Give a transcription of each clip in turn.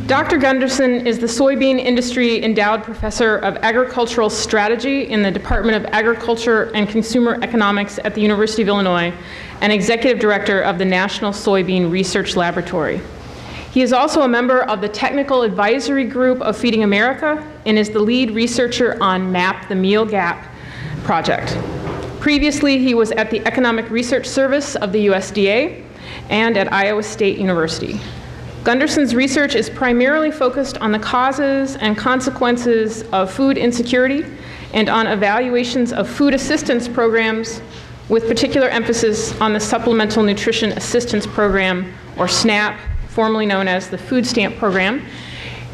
Dr. Gundersen is the soybean industry endowed professor of agricultural strategy in the Department of Agriculture and Consumer Economics at the University of Illinois and executive director of the National Soybean Research Laboratory. He is also a member of the Technical Advisory Group of Feeding America and is the lead researcher on MAP, the Meal Gap project. Previously, he was at the Economic Research Service of the USDA and at Iowa State University. Gundersen's research is primarily focused on the causes and consequences of food insecurity and on evaluations of food assistance programs, with particular emphasis on the Supplemental Nutrition Assistance Program, or SNAP, formerly known as the Food Stamp Program.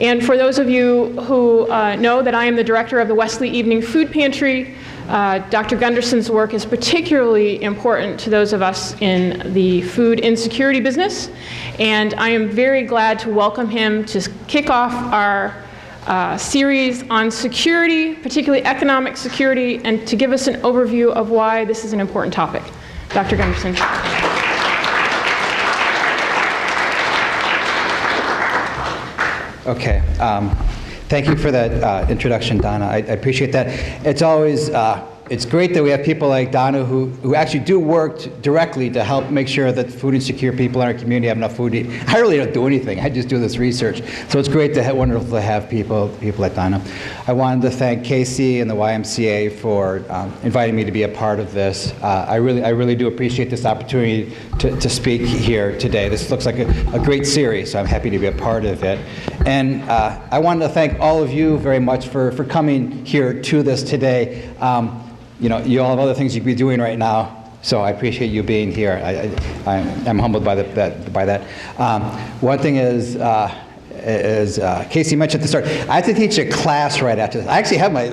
And for those of you who know that I am the director of the Wesley Evening Food Pantry, Dr. Gundersen's work is particularly important to those of us in the food insecurity business, and I am very glad to welcome him to kick off our series on security, particularly economic security, and to give us an overview of why this is an important topic. Dr. Gundersen. Okay. Thank you for that introduction, Donna. I appreciate that. It's always, it's great that we have people like Donna who actually do work directly to help make sure that food insecure people in our community have enough food to eat. I really don't do anything. I just do this research. So it's great to have, wonderful to have people like Donna. I wanted to thank Casey and the YMCA for inviting me to be a part of this. I really do appreciate this opportunity to speak here today. This looks like a great series, so I'm happy to be a part of it. And I wanted to thank all of you very much for coming here to this today. You know, you all have other things you could be doing right now, so I appreciate you being here. I'm humbled by that. One thing is, Casey mentioned at the start, I have to teach a class right after this. I actually have my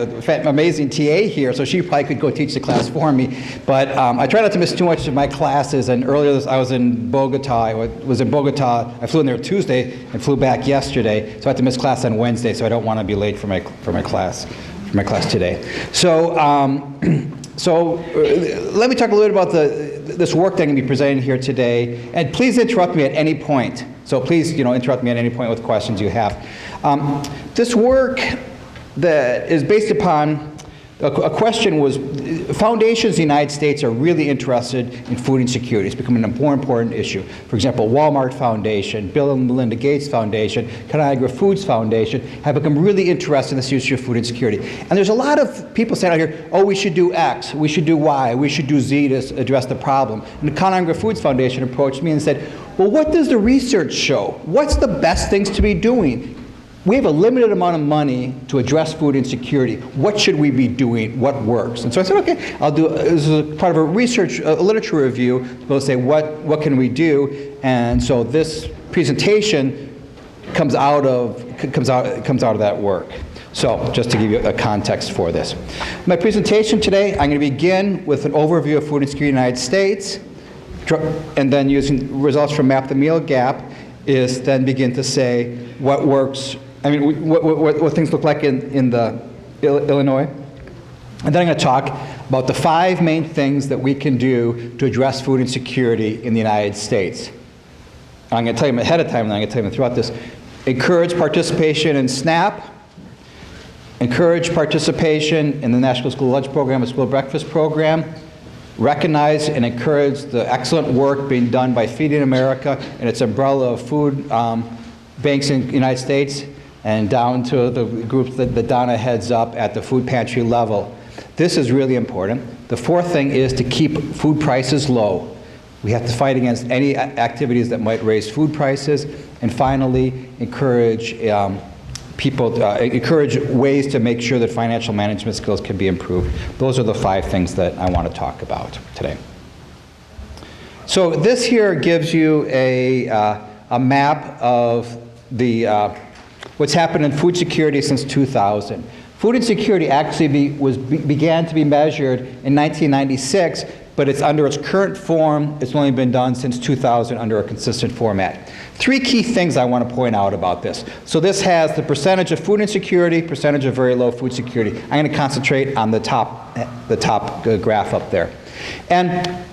amazing TA here, so she probably could go teach the class for me. But I try not to miss too much of my classes, and earlier I was in Bogota. I flew in there Tuesday and flew back yesterday, so I had to miss class on Wednesday, so I don't want to be late for my class today. So, let me talk a little bit about this work that I'm going to be presenting here today. And please interrupt me at any point. So please, interrupt me at any point with questions you have. This work that is based upon a question was, foundations in the United States are really interested in food insecurity. It's becoming a more important issue. For example, Walmart Foundation, Bill and Melinda Gates Foundation, Conagra Foods Foundation have become really interested in this issue of food insecurity. And there's a lot of people saying out here, oh, we should do X, we should do Y, we should do Z to address the problem. And the Conagra Foods Foundation approached me and said, well, what does the research show? What's the best things to be doing? We have a limited amount of money to address food insecurity. What should we be doing? What works? And so I said, okay, I'll do, this is a part of a research, a literature review, we'll say what can we do? And so this presentation comes out of that work. So just to give you a context for this. My presentation today, I'm going to begin with an overview of food insecurity in the United States, and then using results from MAP the Meal Gap, is then begin to say what works, what things look like in the Illinois. And then I'm going to talk about the 5 main things that we can do to address food insecurity in the United States. I'm going to tell you them ahead of time, and I'm going to tell you them throughout this. Encourage participation in SNAP. Encourage participation in the National School Lunch Program, the School Breakfast Program. Recognize and encourage the excellent work being done by Feeding America and its umbrella of food banks in the United States, and down to the groups that Donna heads up at the food pantry level. This is really important. The 4th thing is to keep food prices low. We have to fight against any activities that might raise food prices. And finally, encourage encourage ways to make sure that financial management skills can be improved. Those are the 5 things that I want to talk about today. So this here gives you a map of what's happened in food security since 2000. Food insecurity actually began to be measured in 1996, but it's under its current form. It's only been done since 2000 under a consistent format. 3 key things I want to point out about this. So this has the percentage of food insecurity, percentage of very low food security. I'm going to concentrate on the top graph up there. And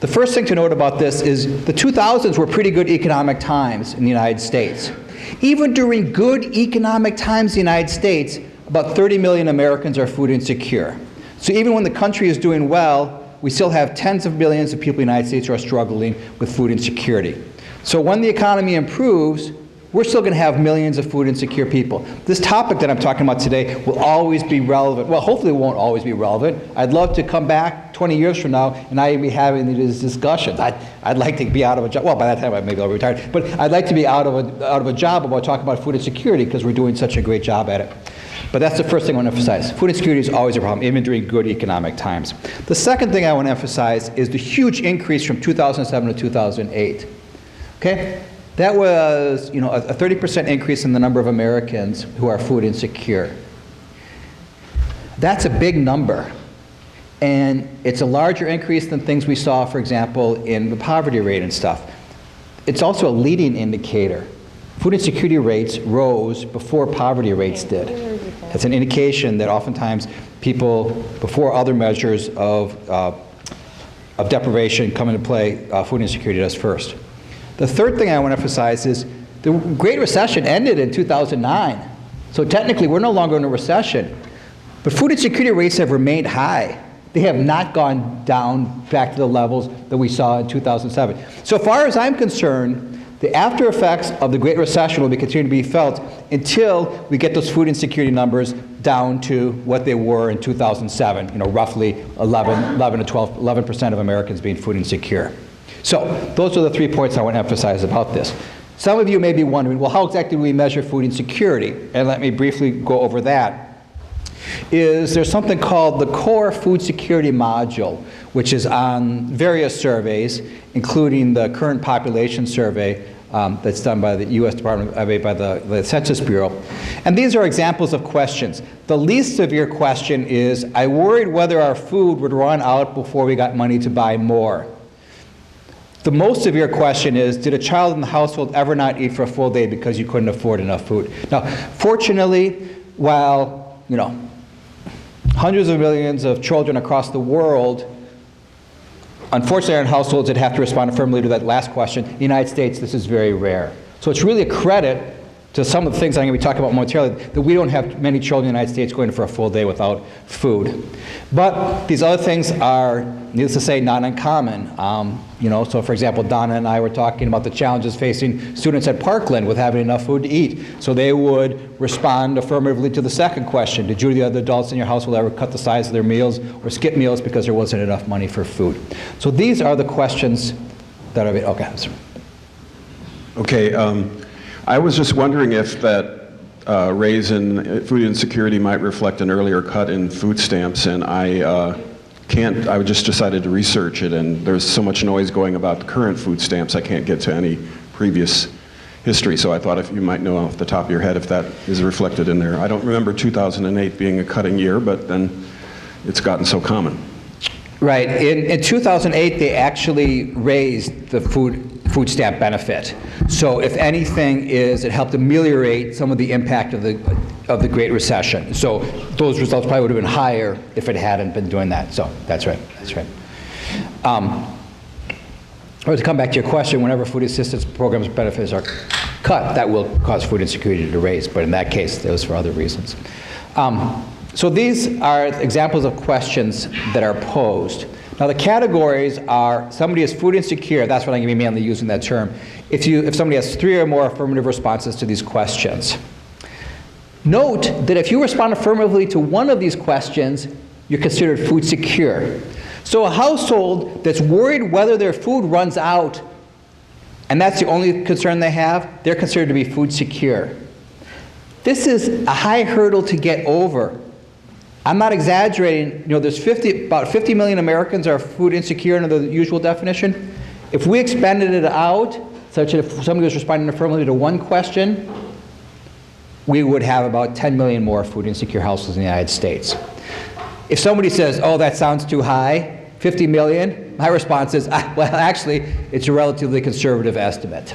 the first thing to note about this is the 2000s were pretty good economic times in the United States. Even during good economic times in the United States, about 30 million Americans are food insecure. So even when the country is doing well, we still have tens of millions of people in the United States who are struggling with food insecurity. So when the economy improves, we're still going to have millions of food insecure people. This topic that I'm talking about today will always be relevant. Well, hopefully it won't always be relevant. I'd love to come back 20 years from now and I'd be having these discussions. I'd like to be out of a job. Well, by that time maybe I'll be retired. But I'd like to be out of a job about talking about food insecurity because we're doing such a great job at it. But that's the first thing I want to emphasize. Food insecurity is always a problem, even during good economic times. The second thing I want to emphasize is the huge increase from 2007 to 2008. Okay? That was, a 30% increase in the number of Americans who are food insecure. That's a big number. And it's a larger increase than things we saw, for example, in the poverty rate and stuff. It's also a leading indicator. Food insecurity rates rose before poverty rates did. It's an indication that oftentimes people, before other measures of deprivation come into play, food insecurity does first. The third thing I want to emphasize is the Great Recession ended in 2009. So technically, we're no longer in a recession. But food insecurity rates have remained high. They have not gone down back to the levels that we saw in 2007. So far as I'm concerned, the after effects of the Great Recession will be continuing to be felt until we get those food insecurity numbers down to what they were in 2007, roughly 11% of Americans being food insecure. So those are the 3 points I want to emphasize about this. Some of you may be wondering, well, how exactly do we measure food insecurity? And let me briefly go over that. There's something called the Core Food Security Module, which is on various surveys, including the current population survey that's done by the U.S. Department by the Census Bureau. And these are examples of questions. The least severe question is, I worried whether our food would run out before we got money to buy more. The most severe question is, did a child in the household ever not eat for a full day because you couldn't afford enough food? Now, fortunately, while, hundreds of millions of children across the world, unfortunately, are in households that have to respond affirmatively to that last question, in the United States, this is very rare. So it's really a credit to some of the things I'm going to be talking about momentarily, that we don't have many children in the United States going for a full day without food. But these other things are, needless to say, not uncommon. So for example, Donna and I were talking about the challenges facing students at Parkland with having enough food to eat. So they would respond affirmatively to the second question. Did you or the other adults in your household ever cut the size of their meals or skip meals because there wasn't enough money for food? So these are the questions that are, Okay, I was just wondering if that raise in food insecurity might reflect an earlier cut in food stamps, and I just decided to research it, and there's so much noise going about the current food stamps, I can't get to any previous history, so I thought if you might know off the top of your head if that is reflected in there. I don't remember 2008 being a cutting year, but then it's gotten so common. Right. In 2008, they actually raised the food stamp benefit. So if anything, it helped ameliorate some of the impact of the Great Recession. So those results probably would have been higher if it hadn't been doing that. So that's right. That's right. To come back to your question, whenever food assistance programs benefits are cut, that will cause food insecurity to raise. But in that case, it was for other reasons. So these are examples of questions that are posed. Now the categories are, somebody is food insecure, that's what I'm going to be mainly using that term, if somebody has 3 or more affirmative responses to these questions. Note that if you respond affirmatively to one of these questions, you're considered food secure. So a household that's worried whether their food runs out, and that's the only concern they have, they're considered to be food secure. This is a high hurdle to get over. I'm not exaggerating. There's about 50 million Americans are food insecure under the usual definition. If we expanded it out, such that if somebody was responding affirmatively to one question, we would have about 10 million more food insecure households in the United States. If somebody says, oh, that sounds too high, 50 million, my response is, well, actually, it's a relatively conservative estimate.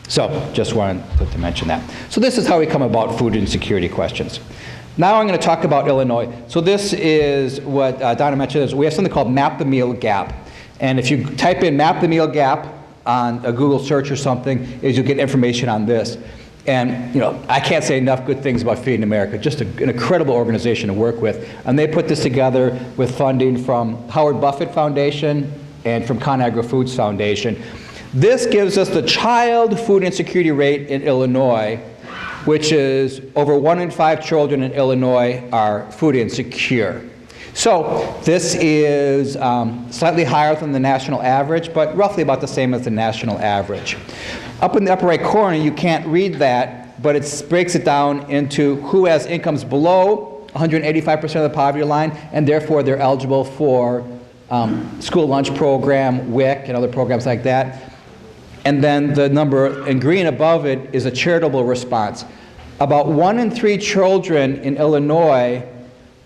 So just wanted to mention that. So this is how we come about food insecurity questions. Now I'm going to talk about Illinois. So this is what Donna mentioned. We have something called Map the Meal Gap. And if you type in Map the Meal Gap on a Google search or something, you'll get information on this. And, I can't say enough good things about Feeding America. Just an incredible organization to work with. And they put this together with funding from Howard Buffett Foundation and from ConAgra Foods Foundation. This gives us the child food insecurity rate in Illinois, which is over 1 in 5 children in Illinois are food insecure. So this is slightly higher than the national average, but roughly about the same as the national average. Up in the upper right corner, you can't read that, but it breaks it down into who has incomes below 185% of the poverty line, and therefore they're eligible for school lunch program, WIC, and other programs like that. And then the number in green above it is a charitable response. About 1 in 3 children in Illinois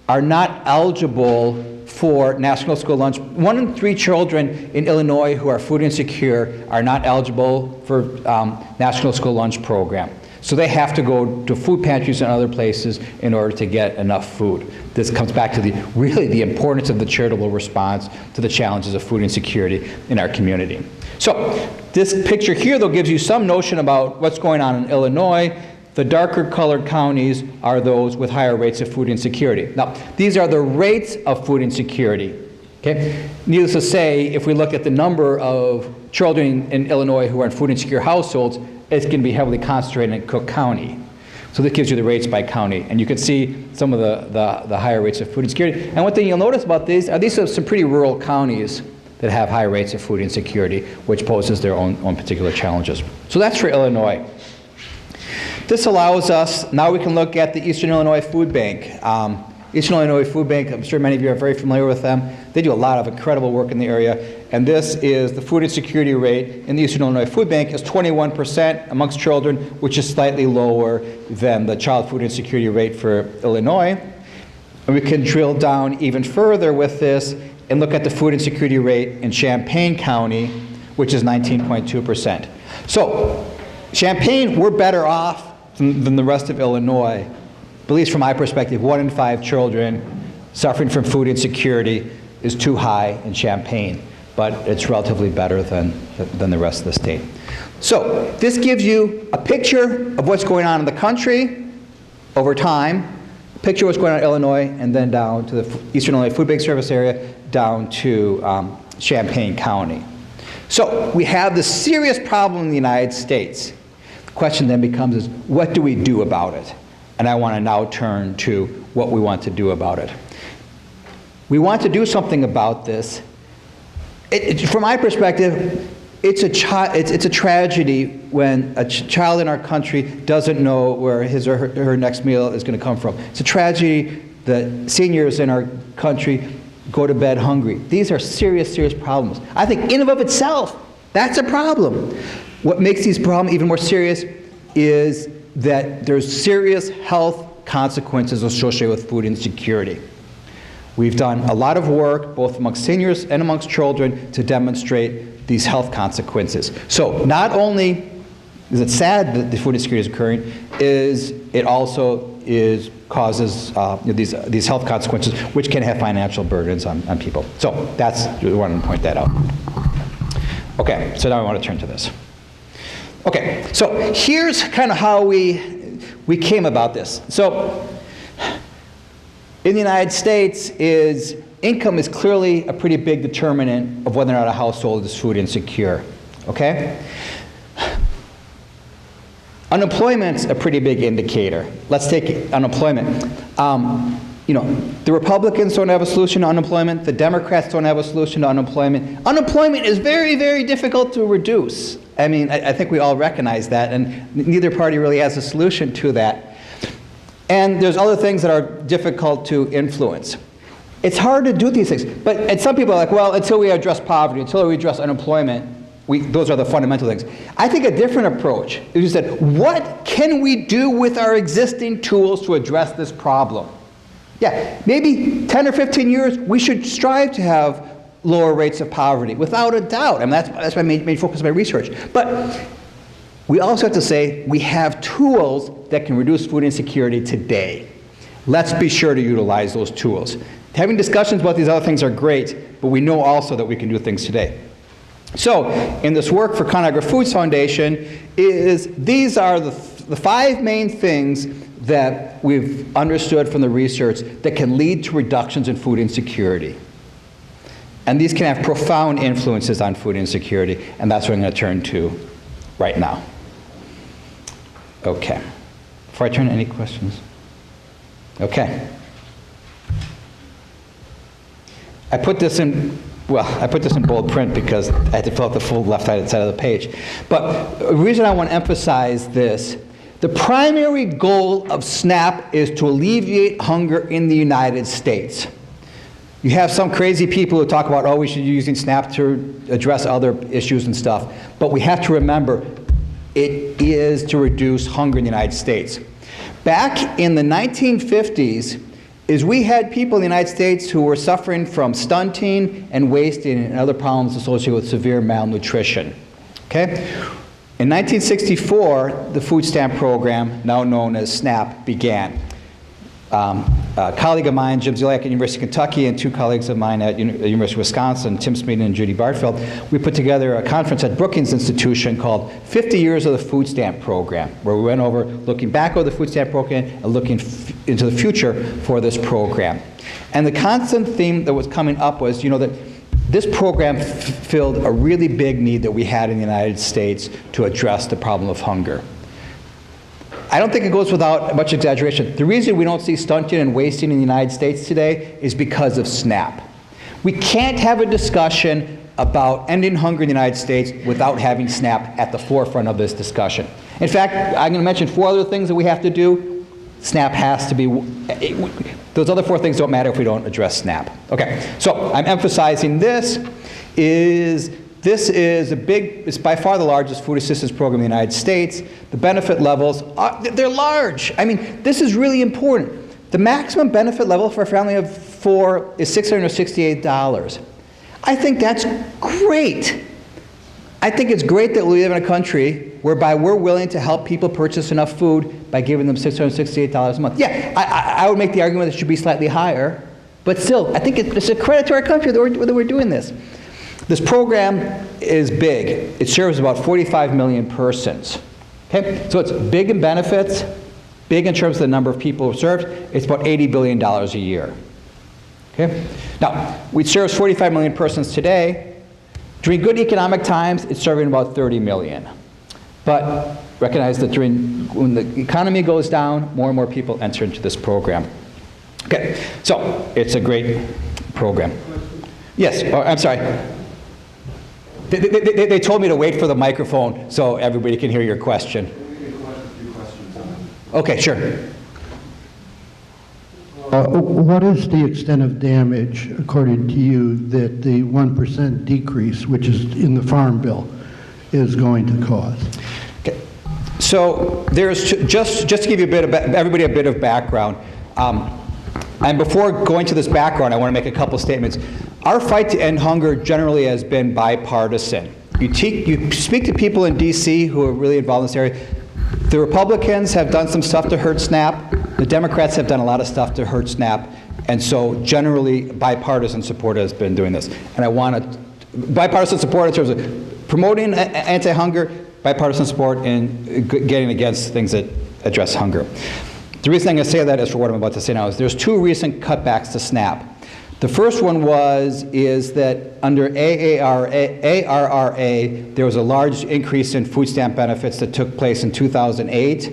are not eligible for National School Lunch. 1 in 3 children in Illinois who are food insecure are not eligible for National School Lunch Program. So they have to go to food pantries and other places in order to get enough food. This comes back to really the importance of the charitable response to the challenges of food insecurity in our community. So this picture here, though, gives you some notion about what's going on in Illinois. The darker colored counties are those with higher rates of food insecurity. Now, these are the rates of food insecurity. Okay? Needless to say, if we look at the number of children in Illinois who are in food insecure households, it's going to be heavily concentrated in Cook County. So this gives you the rates by county. And you can see some of the higher rates of food insecurity. And one thing you'll notice about these are some pretty rural counties that have high rates of food insecurity, which poses their own particular challenges. So that's for Illinois. This allows us, now we can look at the Eastern Illinois Food Bank. Eastern Illinois Food Bank, I'm sure many of you are very familiar with them. They do a lot of incredible work in the area. And this is the food insecurity rate in the Eastern Illinois Food Bank is 21% amongst children, which is slightly lower than the child food insecurity rate for Illinois. And we can drill down even further with this and look at the food insecurity rate in Champaign County, which is 19.2%. So Champaign, we're better off than the rest of Illinois. At least from my perspective, 1 in 5 children suffering from food insecurity is too high in Champaign, but it's relatively better than the rest of the state. So this gives you a picture of what's going on in the country over time, a picture of what's going on in Illinois, and then down to the Eastern Illinois Food Bank Service area, down to Champaign County. So we have this serious problem in the United States. The question then becomes is, what do we do about it? And I want to now turn to what we want to do about it. We want to do something about this. From my perspective, it's a tragedy when a child in our country doesn't know where his or her next meal is going to come from. It's a tragedy that seniors in our country go to bed hungry. These are serious, serious problems. I think in and of itself, that's a problem. What makes these problems even more serious is that there's serious health consequences associated with food insecurity. We've done a lot of work, both amongst seniors and amongst children, to demonstrate these health consequences. So not only is it sad that the food insecurity is occurring, it also causes these health consequences, which can have financial burdens on people. So we wanted to point that out. Okay, so now I want to turn to this. Okay, so here's kind of how we came about this. So in the United States, income is clearly a pretty big determinant of whether or not a household is food insecure. Okay? Unemployment's a pretty big indicator. Let's take unemployment. The Republicans don't have a solution to unemployment. The Democrats don't have a solution to unemployment. Unemployment is very, very difficult to reduce. I mean, I think we all recognize that, and neither party really has a solution to that. And there's other things that are difficult to influence. It's hard to do these things. And some people are like, well, until we address poverty, until we address unemployment, those are the fundamental things. I think a different approach is that what can we do with our existing tools to address this problem? Yeah, maybe 10 or 15 years, we should strive to have lower rates of poverty, without a doubt. I mean, that's my main focus of my research. But we also have to say we have tools that can reduce food insecurity today. Let's be sure to utilize those tools. Having discussions about these other things are great, but we know also that we can do things today. So in this work for ConAgra Foods Foundation, these are the the 5 main things that we've understood from the research that can lead to reductions in food insecurity. And these can have profound influences on food insecurity, and that's what I'm going to turn to right now. Okay. Before I turn to any questions? Okay. I put this in bold print because I had to fill out the full left-sided side of the page. But the reason I want to emphasize this, the primary goal of SNAP is to alleviate hunger in the United States. You have some crazy people who talk about, oh, we should be using SNAP to address other issues and stuff. But we have to remember, it is to reduce hunger in the United States. Back in the 1950s, we had people in the United States who were suffering from stunting and wasting and other problems associated with severe malnutrition. Okay? In 1964, the food stamp program, now known as SNAP, began. A colleague of mine, Jim Ziliak at University of Kentucky, and 2 colleagues of mine at University of Wisconsin, Tim Smeaton and Judy Bartfeld, we put together a conference at Brookings Institution called 50 Years of the Food Stamp Program, where we went over looking back over the food stamp program and looking into the future for this program. And the constant theme that was coming up was, that this program filled a really big need that we had in the United States to address the problem of hunger. I don't think it goes without much exaggeration. The reason we don't see stunting and wasting in the United States today is because of SNAP. We can't have a discussion about ending hunger in the United States without having SNAP at the forefront of this discussion. In fact, I'm going to mention 4 other things that we have to do. SNAP has to be, those other 4 things don't matter if we don't address SNAP. Okay, so I'm emphasizing this is it's by far the largest food assistance program in the United States. The benefit levels, they're large. I mean, this is really important. The maximum benefit level for a family of 4 is $668. I think that's great. I think it's great that we live in a country whereby we're willing to help people purchase enough food by giving them $668 a month. Yeah, I would make the argument that it should be slightly higher, but still, I think it's a credit to our country that we're doing this. This program is big. It serves about 45 million persons. Okay? So it's big in benefits, big in terms of the number of people served. It's about $80 billion a year. Okay? Now, it serves 45 million persons today. During good economic times, it's serving about 30 million. But recognize that when the economy goes down, more and more people enter into this program. Okay, so it's a great program. Yes, I'm sorry. They told me to wait for the microphone so everybody can hear your question. Okay, sure. What is the extent of damage, according to you, that the 1% decrease, which is in the Farm Bill, is going to cause? Okay. So there's just to give you everybody a bit of background. And before going to this background, I want to make a couple statements. Our fight to end hunger generally has been bipartisan. You speak to people in D.C. who are really involved in this area. The Republicans have done some stuff to hurt SNAP. The Democrats have done a lot of stuff to hurt SNAP. And so generally, bipartisan support has been doing this. And I want bipartisan support in terms of promoting anti-hunger, bipartisan support in getting against things that address hunger. The reason I'm going to say that is for what I'm about to say now is there's 2 recent cutbacks to SNAP. The first one is that under ARRA, there was a large increase in food stamp benefits that took place in 2008.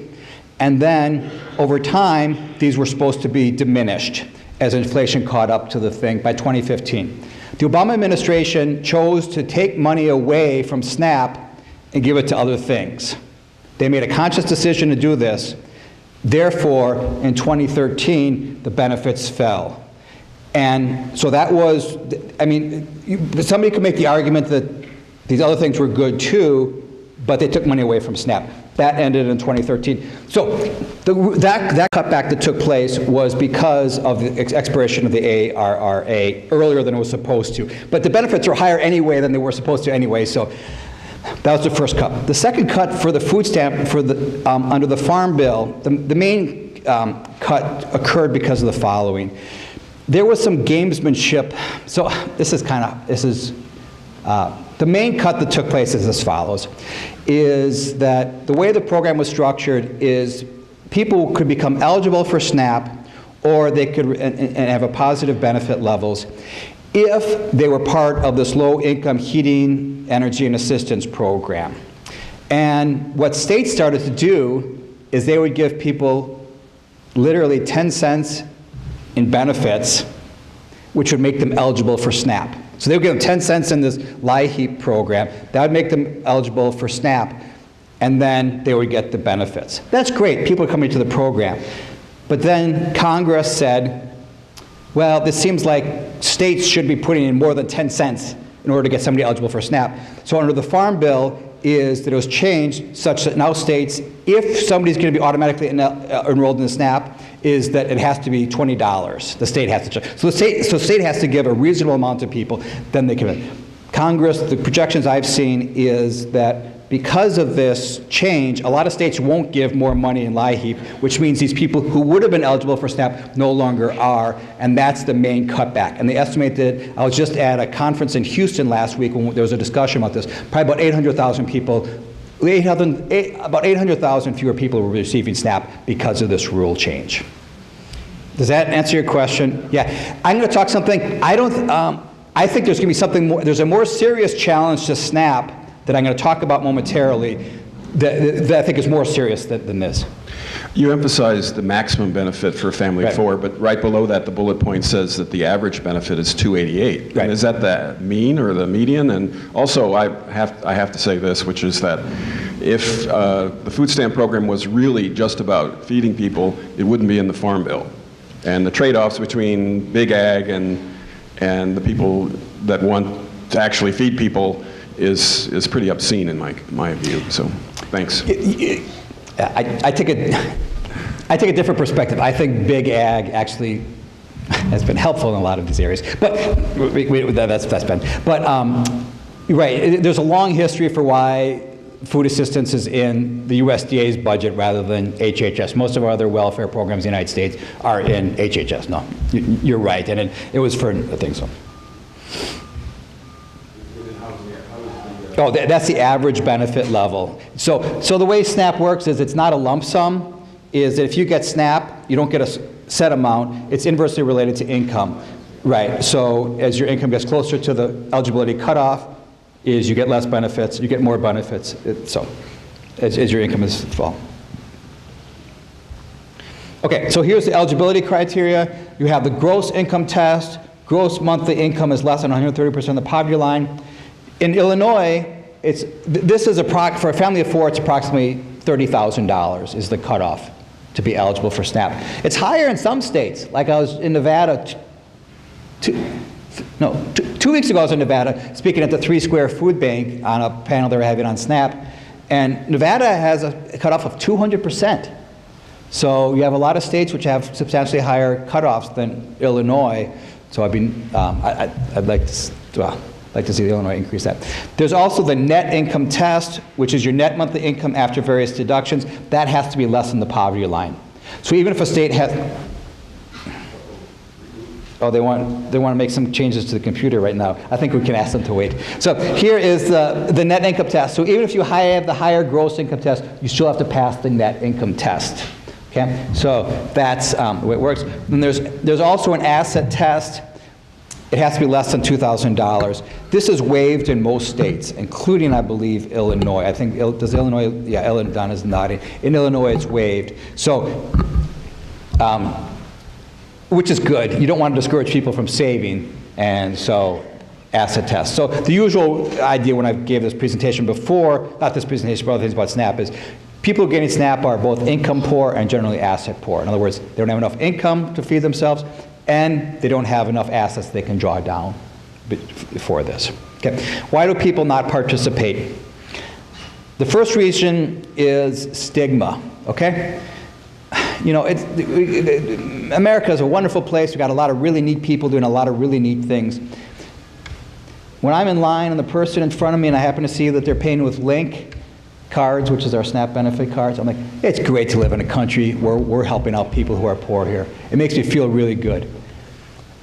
And then, over time, these were supposed to be diminished as inflation caught up to the thing by 2015. The Obama administration chose to take money away from SNAP and give it to other things. They made a conscious decision to do this. Therefore, in 2013, the benefits fell. And so that was, I mean, somebody could make the argument that these other things were good too, but they took money away from SNAP. That ended in 2013. So that cutback that took place was because of the expiration of the ARRA earlier than it was supposed to. But the benefits are higher anyway than they were supposed to anyway, so that was the first cut. The second cut for the food stamp for the, under the Farm Bill, the main cut occurred because of the following. There was some gamesmanship. So this is The main cut that took place is as follows, is that the way the program was structured is people could become eligible for SNAP or they could and have a positive benefit levels if they were part of this low-income heating, energy, and assistance program. And what states started to do is they would give people literally 10 cents in benefits, which would make them eligible for SNAP. So they would give them 10 cents in this LIHEAP program. That would make them eligible for SNAP, and then they would get the benefits. That's great. People are coming to the program. But then Congress said, well, this seems like states should be putting in more than 10 cents in order to get somebody eligible for SNAP. So under the Farm Bill is that it was changed such that now states, if somebody's going to be automatically enrolled in the SNAP, is that it has to be $20. The state has to, so the state has to give a reasonable amount to people, then they can. Congress, the projections I've seen is that because of this change, a lot of states won't give more money in LIHEAP, which means these people who would have been eligible for SNAP no longer are, and that's the main cutback. And they estimate that, I was just at a conference in Houston last week when there was a discussion about this, probably about 800,000 people, about 800,000 fewer people were receiving SNAP because of this rule change. Does that answer your question? Yeah. I'm going to talk something, I think there's going to be something more, there's a more serious challenge to SNAP that I'm going to talk about momentarily that I think is more serious than this. You emphasize the maximum benefit for a family of Right. four, but right below that, the bullet point says that the average benefit is $288. Right. And is that the mean or the median? And also, I have to say this, which is that if the food stamp program was really just about feeding people, it wouldn't be in the Farm Bill. And the trade-offs between big ag and the people that want to actually feed people is pretty obscene in my view. So, thanks. I take a different perspective. I think big ag actually has been helpful in a lot of these areas. But that's been. But you're right. There's a long history for why food assistance is in the USDA's budget rather than HHS. Most of our other welfare programs in the United States are in HHS. No, you're right, and it was for things. So. Oh, that's the average benefit level. So the way SNAP works is it's not a lump sum, is that if you get SNAP, you don't get a set amount. It's inversely related to income, right? So as your income gets closer to the eligibility cutoff, is you get less benefits, you get more benefits, so as your income is fall. Okay, so here's the eligibility criteria. You have the gross income test. Gross monthly income is less than 130% of the poverty line. In Illinois, this is for a family of four, it's approximately $30,000 is the cutoff to be eligible for SNAP. It's higher in some states. Like I was in Nevada, 2 weeks ago I was in Nevada speaking at the 3 Square Food Bank on a panel they were having on SNAP, and Nevada has a cutoff of 200%. So you have a lot of states which have substantially higher cutoffs than Illinois. So I'd like to see Illinois increase that. There's also the net income test, which is your net monthly income after various deductions. That has to be less than the poverty line. So even if a state has, they want to make some changes to the computer right now. I think we can ask them to wait. So here is the net income test. So even if you have the higher gross income test, you still have to pass the net income test. Okay, so that's the way it works. And there's also an asset test. It has to be less than $2,000. This is waived in most states, including, I believe, Illinois. I think, does Illinois, yeah, Don is nodding. In Illinois, it's waived. So, which is good. You don't want to discourage people from saving, and so asset test. So the usual idea when I gave this presentation before, not this presentation, but other things about SNAP is, people getting SNAP are both income poor and generally asset poor. In other words, they don't have enough income to feed themselves, and they don't have enough assets they can draw down for this. Okay. Why do people not participate? The first reason is stigma, okay? You know, America is a wonderful place. We've got a lot of really neat people doing a lot of really neat things. When I'm in line and the person in front of me and I happen to see that they're paying with Link cards, which is our SNAP benefit cards, I'm like, it's great to live in a country where we're helping out people who are poor here. It makes me feel really good.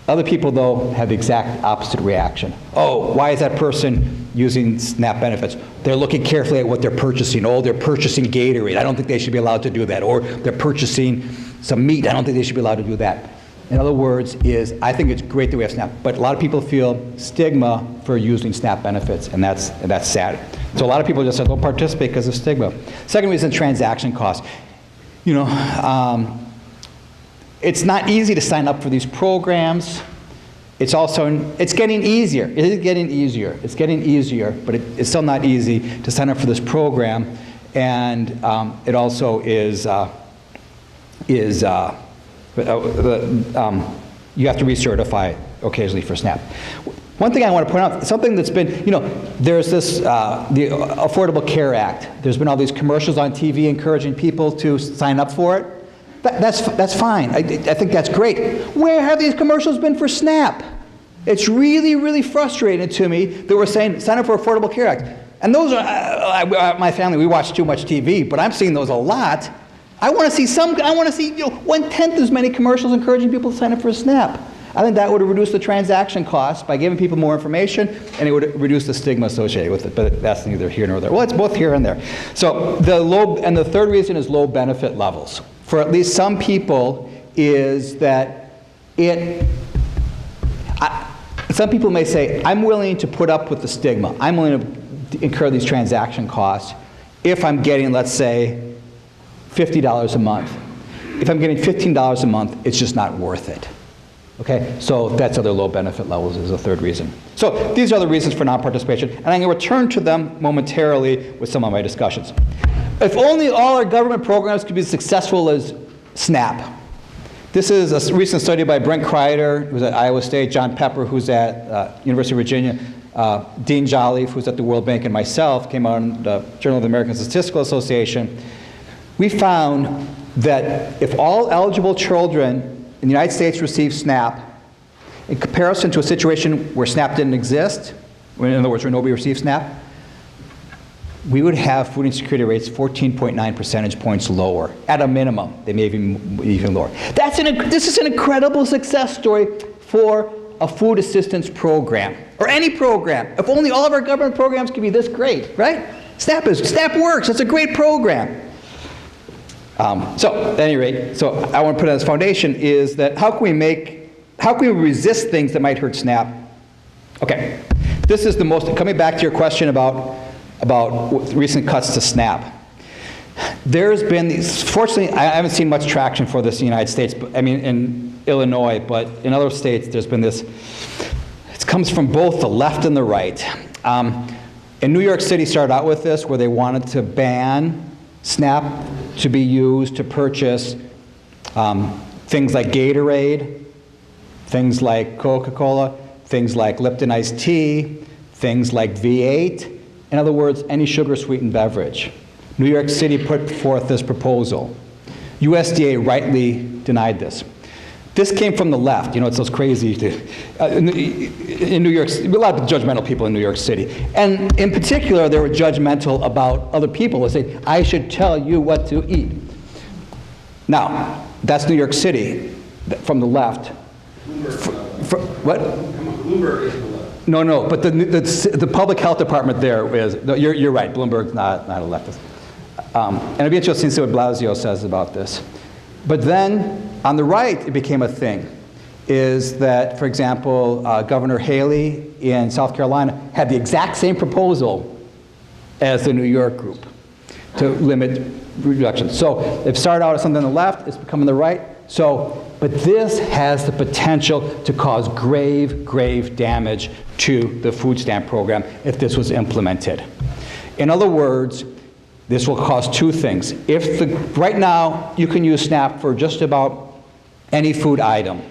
Other people, though, have the exact opposite reaction. Oh, why is that person using SNAP benefits. They're looking carefully at what they're purchasing. Oh, they're purchasing Gatorade. I don't think they should be allowed to do that. Or they're purchasing some meat. I don't think they should be allowed to do that. In other words, I think it's great that we have SNAP, but a lot of people feel stigma for using SNAP benefits, and that's sad. So a lot of people just don't participate because of stigma. Second reason, transaction costs. You know, it's not easy to sign up for these programs. It's getting easier. It is getting easier. It's getting easier, but it's still not easy to sign up for this program. And it also is you have to recertify occasionally for SNAP. One thing I want to point out, something that's been, you know, there's this, the Affordable Care Act. There's been all these commercials on TV encouraging people to sign up for it. That's fine. I think that's great. Where have these commercials been for SNAP? It's really, really frustrating to me that we're saying sign up for Affordable Care Act. And those are, my family, we watch too much TV, but I'm seeing those a lot. I want to see you know, 1/10 as many commercials encouraging people to sign up for SNAP. I think that would reduce the transaction costs by giving people more information, and it would reduce the stigma associated with it, but that's neither here nor there. Well, it's both here and there. So the third reason is low benefit levels. For at least some people is that some people may say, I'm willing to put up with the stigma. I'm willing to incur these transaction costs if I'm getting, let's say, $50 a month. If I'm getting $15 a month, it's just not worth it. Okay, so that's other low benefit levels is a third reason. So these are the reasons for non-participation, and I'm going to return to them momentarily with some of my discussions. If only all our government programs could be as successful as SNAP. This is a recent study by Brent Kreider, who's at Iowa State, John Pepper, who's at University of Virginia, Dean Jolliffe, who's at the World Bank, and myself, came out in the Journal of the American Statistical Association. We found that if all eligible children in the United States receive SNAP, in comparison to a situation where SNAP didn't exist, in other words, where nobody received SNAP, we would have food insecurity rates 14.9 percentage points lower, at a minimum. They may be even lower. This is an incredible success story for a food assistance program, or any program. If only all of our government programs could be this great, right? SNAP works, it's a great program. So at any rate, so I want to put on this foundation is that how can we resist things that might hurt SNAP? Okay, this is the most, coming back to your question about recent cuts to SNAP. There's been these, fortunately, I haven't seen much traction for this in the United States, but, I mean in Illinois, but in other states there's been this, it comes from both the left and the right. In New York City started out with this where they wanted to ban SNAP to be used to purchase things like Gatorade, things like Coca-Cola, things like Lipton iced tea, things like V8. In other words, any sugar-sweetened beverage. New York City put forth this proposal. USDA rightly denied this. This came from the left. You know, it's those crazy, in New York City, a lot of judgmental people in New York City. And in particular, they were judgmental about other people. They say, I should tell you what to eat. Now, that's New York City from the left. What? Bloomberg is the left. No, but the public health department there is, no, you're right, Bloomberg's not a leftist. And it'd be interesting to see what Blasio says about this. But then, on the right, it became a thing, is that, for example, Governor Haley in South Carolina had the exact same proposal as the New York group to limit reductions. So it started out as something on the left, it's becoming the right. But this has the potential to cause grave, grave damage to the food stamp program if this was implemented. In other words, this will cause two things. Right now, you can use SNAP for just about any food item.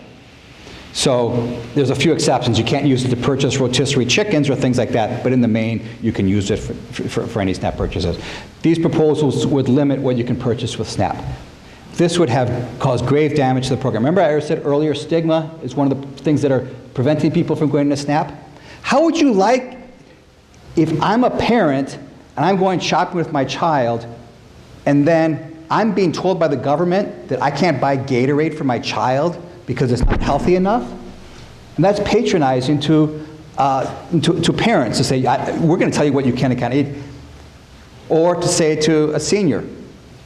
So there's a few exceptions. You can't use it to purchase rotisserie chickens or things like that, but in the main, you can use it for any SNAP purchases. These proposals would limit what you can purchase with SNAP. This would have caused grave damage to the program. Remember I said earlier, stigma is one of the things that are preventing people from going to SNAP? How would you like, if I'm a parent and I'm going shopping with my child, and then I'm being told by the government that I can't buy Gatorade for my child because it's not healthy enough? And that's patronizing to to parents to say, we're going to tell you what you can and can't eat. Or to say to a senior,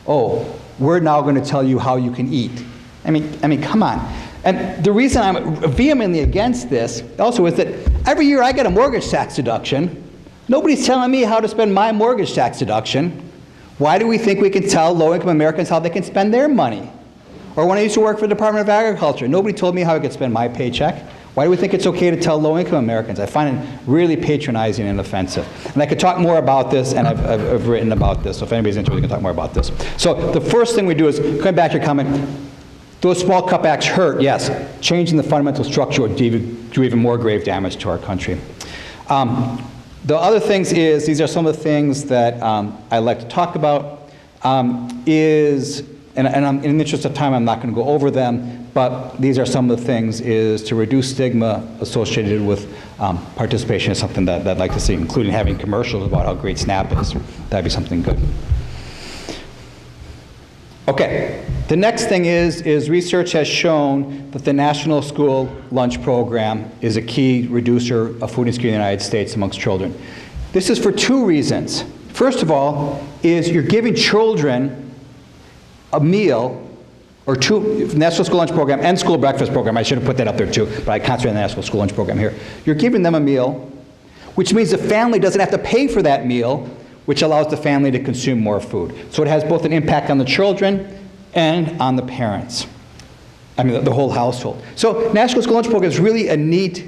oh, we're now going to tell you how you can eat. I mean, come on. And the reason I'm vehemently against this also is that every year I get a mortgage tax deduction. Nobody's telling me how to spend my mortgage tax deduction. Why do we think we can tell low-income Americans how they can spend their money? Or when I used to work for the Department of Agriculture, nobody told me how I could spend my paycheck. Why do we think it's okay to tell low-income Americans? I find it really patronizing and offensive. And I could talk more about this, and I've written about this, so if anybody's interested, we can talk more about this. So the first thing we do is, going back to your comment, those small cutbacks hurt, yes. Changing the fundamental structure would do even more grave damage to our country. The other things is, these are some of the things that I like to talk about, and in the interest of time, I'm not going to go over them, but these are some of the things, is to reduce stigma associated with participation is something that I'd like to see, including having commercials about how great SNAP is. That'd be something good. Okay, the next thing is research has shown that the National School Lunch Program is a key reducer of food insecurity in the United States amongst children. This is for two reasons. First of all, is you're giving children a meal, or two, National School Lunch Program and School Breakfast Program, I should have put that up there too, but I concentrate on the National School Lunch Program here. You're giving them a meal, which means the family doesn't have to pay for that meal, which allows the family to consume more food. So it has both an impact on the children and on the parents. I mean, the whole household. So National School Lunch Program is really a neat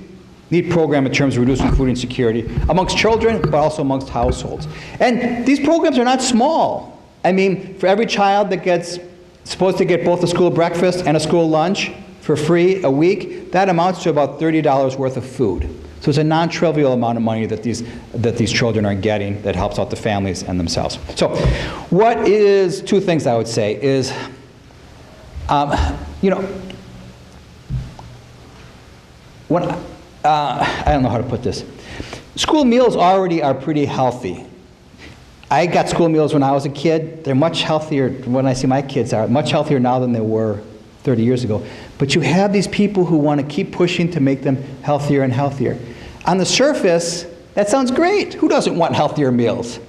program in terms of reducing food insecurity amongst children, but also amongst households. And these programs are not small. I mean, for every child that gets supposed to get both a school breakfast and a school lunch for free a week, that amounts to about $30 worth of food. So it's a non-trivial amount of money that these children are getting that helps out the families and themselves. So what is, two things I would say is, when, I don't know how to put this. School meals already are pretty healthy. I got school meals when I was a kid. They're much healthier, when I see my kids are, much healthier now than they were 30 years ago. But you have these people who want to keep pushing to make them healthier and healthier. On the surface, that sounds great. Who doesn't want healthier meals?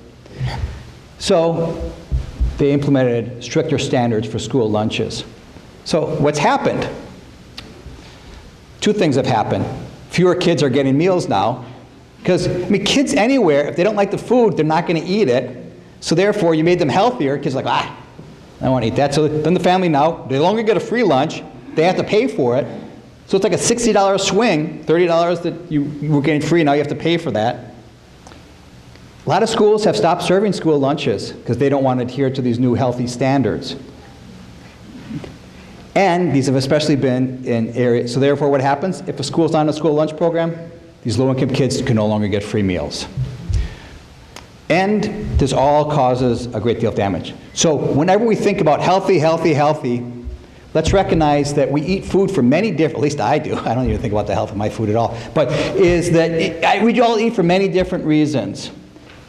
So they implemented stricter standards for school lunches. So what's happened? Two things have happened. Fewer kids are getting meals now, because, I mean, kids anywhere, if they don't like the food, they're not going to eat it. So therefore, you made them healthier. Kids are like, I don't want to eat that. So then the family now, they no longer get a free lunch. They have to pay for it. So it's like a $60 swing, $30 that you were getting free, now you have to pay for that. A lot of schools have stopped serving school lunches because they don't want to adhere to these new healthy standards. And these have especially been in areas, so therefore what happens? If a school's not on a school lunch program, these low-income kids can no longer get free meals. And this all causes a great deal of damage. So whenever we think about healthy, healthy, healthy, let's recognize that we eat food for many different, at least I do, I don't even think about the health of my food at all, but is that we all eat for many different reasons.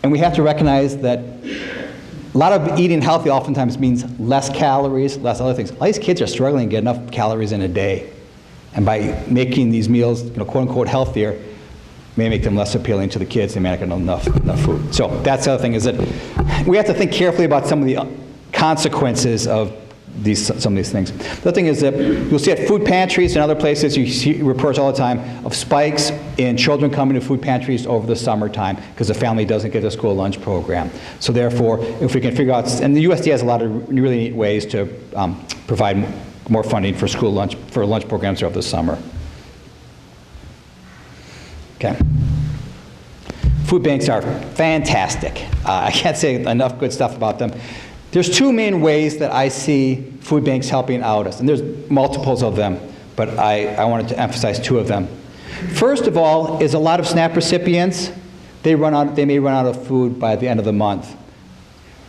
And we have to recognize that a lot of eating healthy oftentimes means less calories, less other things. All these kids are struggling to get enough calories in a day. And by making these meals, quote unquote, healthier, may make them less appealing to the kids. They may not get enough food. So that's the other thing, is that we have to think carefully about some of the consequences of some of these things. The other thing is that you'll see at food pantries and other places, you see reports all the time of spikes in children coming to food pantries over the summertime because the family doesn't get a school lunch program. So therefore, if we can figure out, and the USDA has a lot of really neat ways to provide more funding for lunch programs over the summer. Okay. Food banks are fantastic. I can't say enough good stuff about them. There's two main ways that I see food banks helping out us, and there's multiples of them, but I wanted to emphasize two of them. First of all is a lot of SNAP recipients, they may run out of food by the end of the month.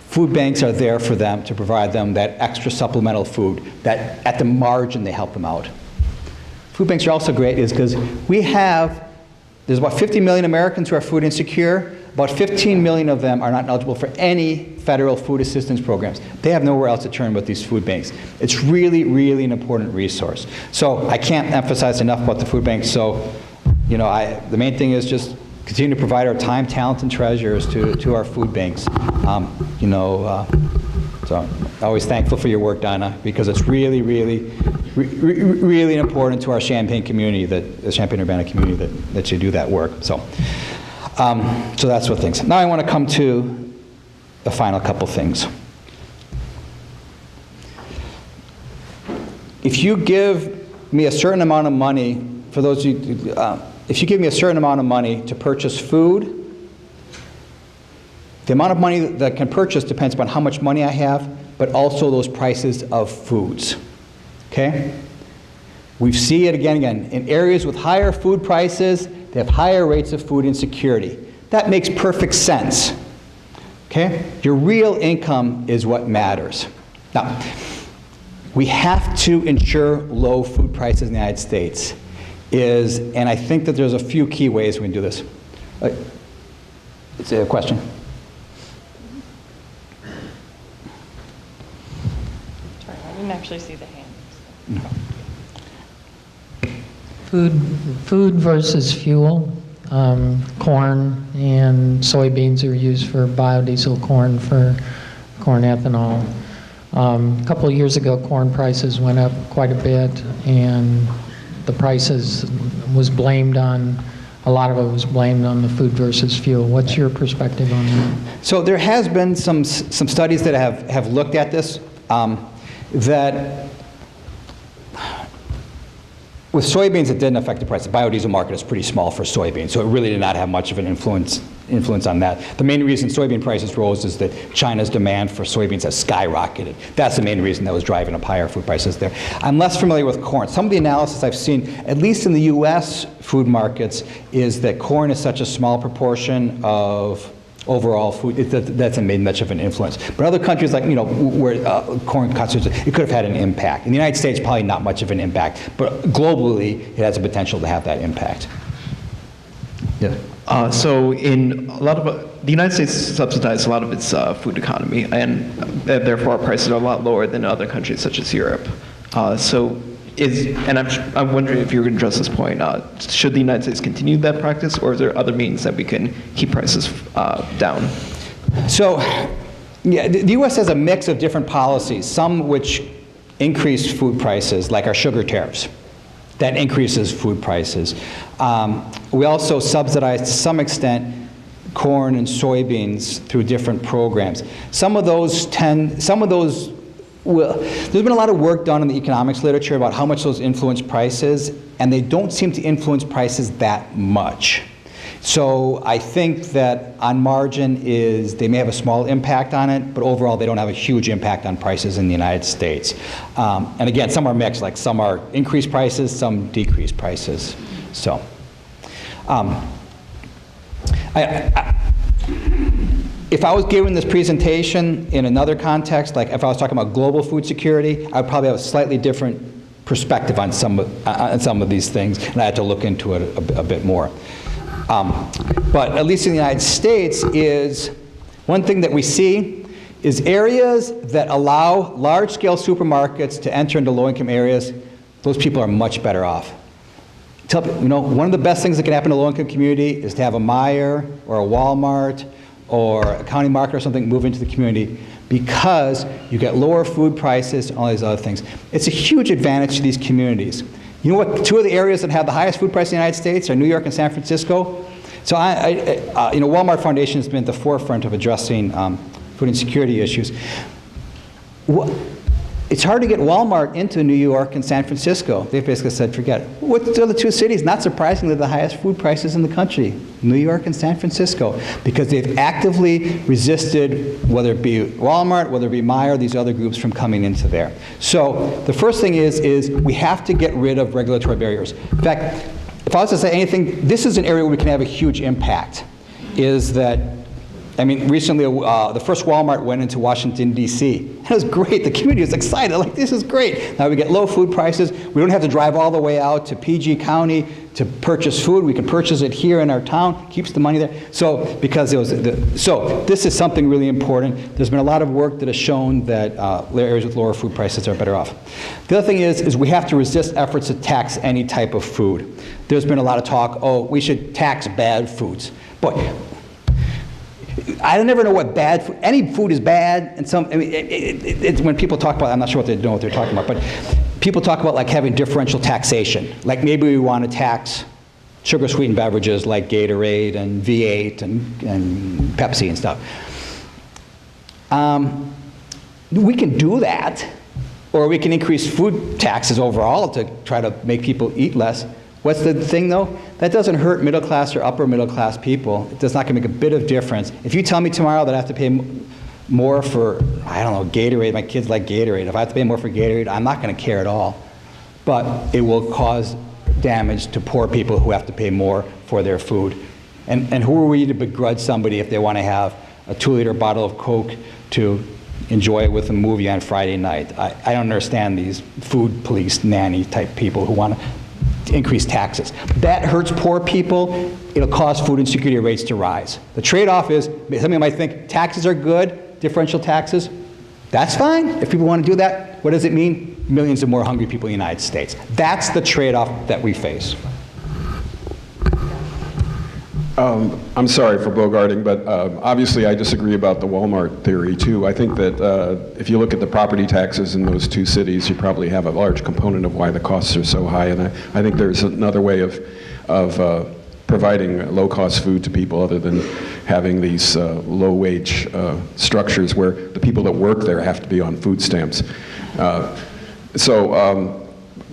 Food banks are there for them to provide them that extra supplemental food, that at the margin they help them out. Food banks are also great is because there's about 50 million Americans who are food insecure. About 15 million of them are not eligible for any federal food assistance programs. They have nowhere else to turn but these food banks. It's really, really an important resource. So I can't emphasize enough about the food banks. So you know, the main thing is just continue to provide our time, talent, and treasures to our food banks. You know, so I'm always thankful for your work, Donna, because it's really, really, really important to our Champaign community, the Champaign-Urbana community, that you do that work. So, so that's what things. Now I want to come to the final couple things. If you give me a certain amount of money, for those of you, if you give me a certain amount of money to purchase food, the amount of money that I can purchase depends upon how much money I have, but also those prices of foods. Okay? We see it again and again. In areas with higher food prices, they have higher rates of food insecurity. That makes perfect sense. Okay? Your real income is what matters. Now, we have to ensure low food prices in the United States. And I think that there's a few key ways we can do this. It's a question. Sorry, I didn't actually see the hand. Food versus fuel. Corn and soybeans are used for biodiesel, corn for corn ethanol. A couple of years ago, corn prices went up quite a bit, and the prices was blamed on, a lot of it was blamed on the food versus fuel. What's your perspective on that? So there has been some studies that have looked at this, that with soybeans, it didn't affect the price. The biodiesel market is pretty small for soybeans, so it really did not have much of an influence on that. The main reason soybean prices rose is that China's demand for soybeans has skyrocketed. That's the main reason that was driving up higher food prices there. I'm less familiar with corn. Some of the analysis I've seen, at least in the US food markets, is that corn is such a small proportion of overall food, that hasn't made much of an influence. But other countries, like, you know, where corn constitutes, it could have had an impact. In the United States, probably not much of an impact, but globally, it has the potential to have that impact. Yeah. So in a lot of the United States subsidizes a lot of its food economy, and therefore our prices are a lot lower than other countries such as Europe. And I'm wondering if you were going to address this point. Should the United States continue that practice, or is there other means that we can keep prices down? So, yeah, the U.S. has a mix of different policies, some which increase food prices, like our sugar tariffs. That increases food prices. We also subsidize, to some extent, corn and soybeans through different programs. Well, there's been a lot of work done in the economics literature about how much those influence prices, and they don't seem to influence prices that much. So I think that on margin they may have a small impact on it, but overall they don't have a huge impact on prices in the United States. And again, some are mixed, like some are increased prices, some decreased prices. So, if I was giving this presentation in another context, like if I was talking about global food security, I would probably have a slightly different perspective on some of these things, and I had to look into it a bit more. But at least in the United States, is one thing that we see is areas that allow large-scale supermarkets to enter into low-income areas, those people are much better off. You know, one of the best things that can happen to a low-income community is to have a Meijer or a Walmart or a county market or something move into the community, because you get lower food prices and all these other things. It's a huge advantage to these communities. You know what? Two of the areas that have the highest food price in the United States are New York and San Francisco. So you know, Walmart Foundation has been at the forefront of addressing food insecurity issues. It's hard to get Walmart into New York and San Francisco. They've basically said, forget it. What's the other two cities? Not surprisingly, the highest food prices in the country, New York and San Francisco, because they've actively resisted, whether it be Walmart, whether it be Meijer, these other groups from coming into there. So the first thing is we have to get rid of regulatory barriers. In fact, if I was to say anything, this is an area where we can have a huge impact, is that, I mean, recently the first Walmart went into Washington, D.C. It was great. The community was excited. Like, this is great. Now we get low food prices. We don't have to drive all the way out to PG County to purchase food. We can purchase it here in our town, keeps the money there. So, because it was, so this is something really important. There's been a lot of work that has shown that areas with lower food prices are better off. The other thing is we have to resist efforts to tax any type of food. There's been a lot of talk, oh, we should tax bad foods. Boy, I never know what bad food, any food is bad, and some, I mean, it's when people talk about, I'm not sure what they know what they're talking about, but people talk about like having differential taxation. Like maybe we want to tax sugar-sweetened beverages like Gatorade and V8 and Pepsi and stuff. We can do that, or we can increase food taxes overall to try to make people eat less. What's the thing though? That doesn't hurt middle class or upper middle class people. It's not going to make a bit of difference. If you tell me tomorrow that I have to pay more for, I don't know, Gatorade, my kids like Gatorade. If I have to pay more for Gatorade, I'm not going to care at all. But it will cause damage to poor people who have to pay more for their food. And who are we to begrudge somebody if they want to have a 2-liter bottle of Coke to enjoy it with a movie on Friday night? I don't understand these food police nanny type people who want to increase taxes. That hurts poor people. It'll cause food insecurity rates to rise. The trade-off is, somebody might think taxes are good, differential taxes. That's fine. If people want to do that, what does it mean? Millions of more hungry people in the United States. That's the trade-off that we face. I'm sorry for bogarting, but obviously I disagree about the Walmart theory too. I think that if you look at the property taxes in those two cities, you probably have a large component of why the costs are so high. And I think there's another way of providing low-cost food to people other than having these low-wage structures where the people that work there have to be on food stamps.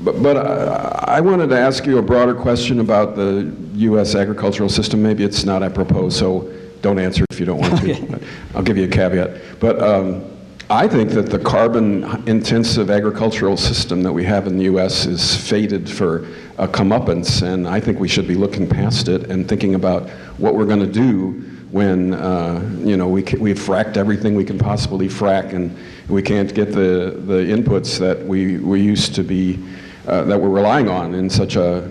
But I wanted to ask you a broader question about the U.S. agricultural system. Maybe it's not apropos, so don't answer if you don't want to. But I'll give you a caveat. But I think that the carbon-intensive agricultural system that we have in the U.S. is fated for a comeuppance, and I think we should be looking past it and thinking about what we're going to do when we've fracked everything we can possibly frack, and we can't get the inputs that we used to be that we're relying on in such a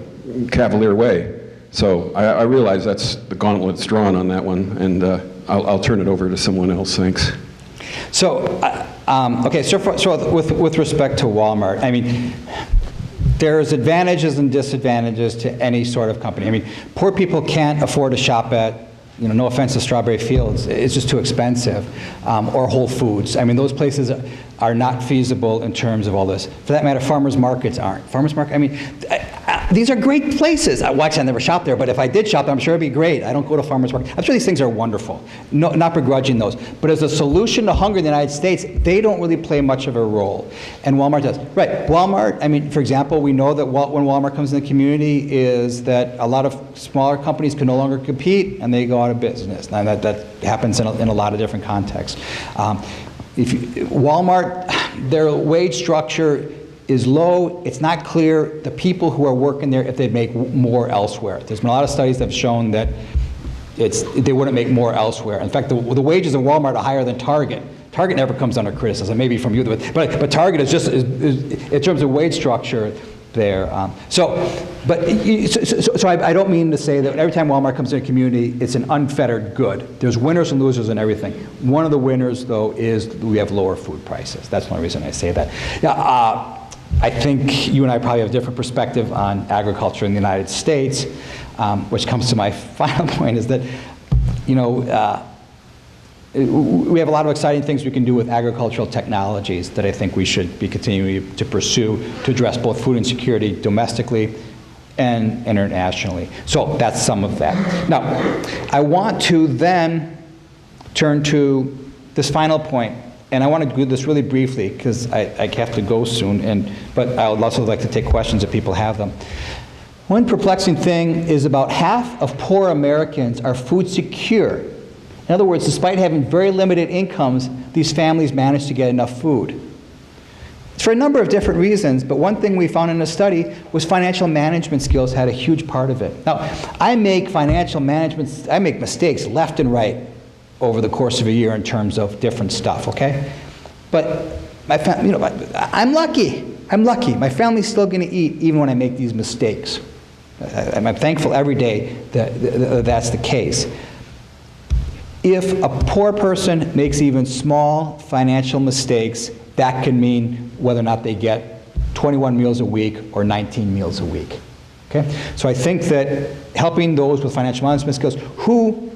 cavalier way. So I realize that's the gauntlet's drawn on that one, and I'll turn it over to someone else. Thanks. So, okay, so with respect to Walmart, I mean, there's advantages and disadvantages to any sort of company. I mean, poor people can't afford to shop at, no offense to Strawberry Fields, it's just too expensive, or Whole Foods. I mean, those places are not feasible in terms of all this. For that matter, farmers markets aren't. Farmers market, I mean, these are great places. I never shop there, but if I did shop there, I'm sure it'd be great. I don't go to farmers market. I'm sure these things are wonderful. No, not begrudging those. But as a solution to hunger in the United States, they don't really play much of a role. And Walmart does. Right, Walmart, I mean, for example, we know that when Walmart comes in the community is that a lot of smaller companies can no longer compete and they go out of business. And that happens in a lot of different contexts. Walmart, their wage structure is low. It's not clear the people who are working there if they'd make more elsewhere. There's been a lot of studies that have shown that they wouldn't make more elsewhere. In fact, the wages in Walmart are higher than Target. Target never comes under criticism, maybe from you, but Target is just in terms of wage structure there. So I don't mean to say that every time Walmart comes in a community, it's an unfettered good. There's winners and losers in everything. One of the winners, though, is we have lower food prices. That's the only reason I say that. I think you and I probably have a different perspective on agriculture in the United States, which comes to my final point is that, we have a lot of exciting things we can do with agricultural technologies that I think we should be continuing to pursue to address both food insecurity domestically and internationally. So that's some of that. Now, I want to then turn to this final point, and I want to do this really briefly because I have to go soon, but I would also like to take questions if people have them. One perplexing thing is about half of poor Americans are food secure. In other words, despite having very limited incomes, these families manage to get enough food. It's for a number of different reasons, but one thing we found in a study was financial management skills had a huge part of it. Now, I make mistakes left and right over the course of a year in terms of different stuff, okay? But I'm lucky. My family's still going to eat even when I make these mistakes. I'm thankful every day that that's the case. If a poor person makes even small financial mistakes, that can mean whether or not they get 21 meals a week or 19 meals a week. Okay? So I think that helping those with financial management skills who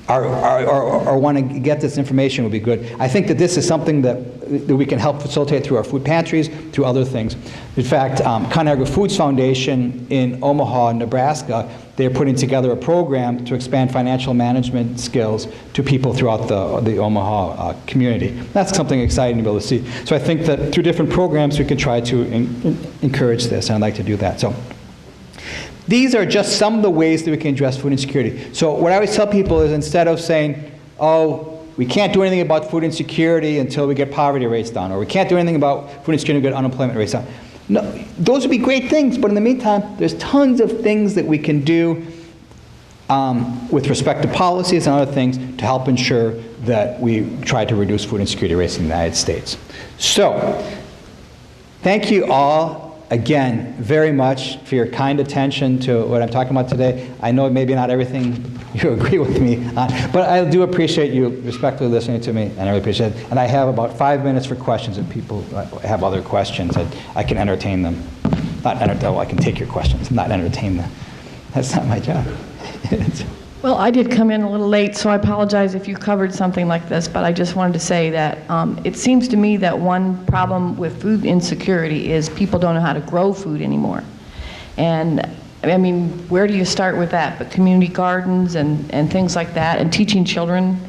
or want to get this information would be good. I think that this is something that we can help facilitate through our food pantries, through other things. In fact, ConAgra Foods Foundation in Omaha, Nebraska, they're putting together a program to expand financial management skills to people throughout the Omaha community. That's something exciting to be able to see. So I think that through different programs we can try to encourage this, and I'd like to do that. So these are just some of the ways that we can address food insecurity. So what I always tell people is, instead of saying, oh, we can't do anything about food insecurity until we get poverty rates down, or we can't do anything about food insecurity until we get unemployment rates down. No, those would be great things, but in the meantime, there's tons of things that we can do with respect to policies and other things to help ensure that we try to reduce food insecurity rates in the United States. So, thank you all again very much for your kind attention to what I'm talking about today. I know maybe not everything you agree with me on, but I do appreciate you respectfully listening to me, and I really appreciate it. And I have about 5 minutes for questions if people have other questions. I can entertain them. I can take your questions, not entertain them. That's not my job. Well, I did come in a little late, so I apologize if you covered something like this, but I just wanted to say that it seems to me that one problem with food insecurity is people don't know how to grow food anymore. And I mean, where do you start with that? But community gardens and things like that, and teaching children